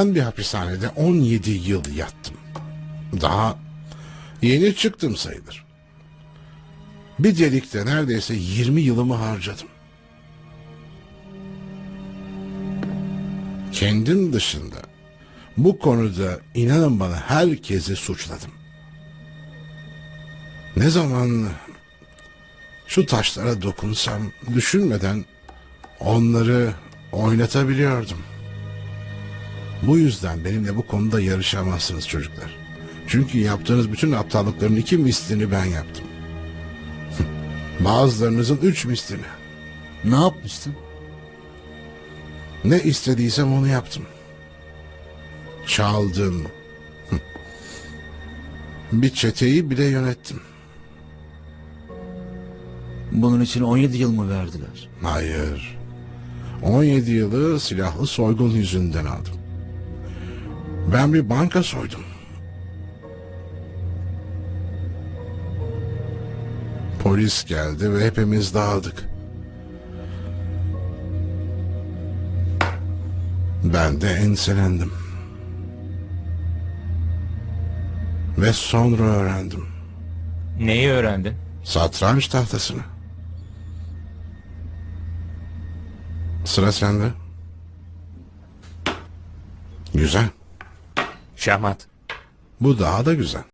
Ben bir hapishanede 17 yıl yattım. Daha yeni çıktım sayılır. Bir delikte neredeyse 20 yılımı harcadım. Kendim dışında bu konuda inanın bana herkesi suçladım. Ne zaman şu taşlara dokunsam düşünmeden onları oynatabiliyordum. Bu yüzden benimle bu konuda yarışamazsınız çocuklar. Çünkü yaptığınız bütün aptallıkların 2 mislini ben yaptım. Bazılarınızın 3 mislini. Ne yapmıştın? Ne istediysem onu yaptım. Çaldım. Bir çeteyi bile yönettim. Bunun için 17 yıl mı verdiler? Hayır. 17 yılı silahlı soygun yüzünden aldım. Ben bir banka soydum. Polis geldi ve hepimiz dağıldık. Ben de enselendim. Ve sonra öğrendim. Neyi öğrendin? Satranç tahtasını. Sıra sende. Güzel. Şahmat. Bu daha da güzel.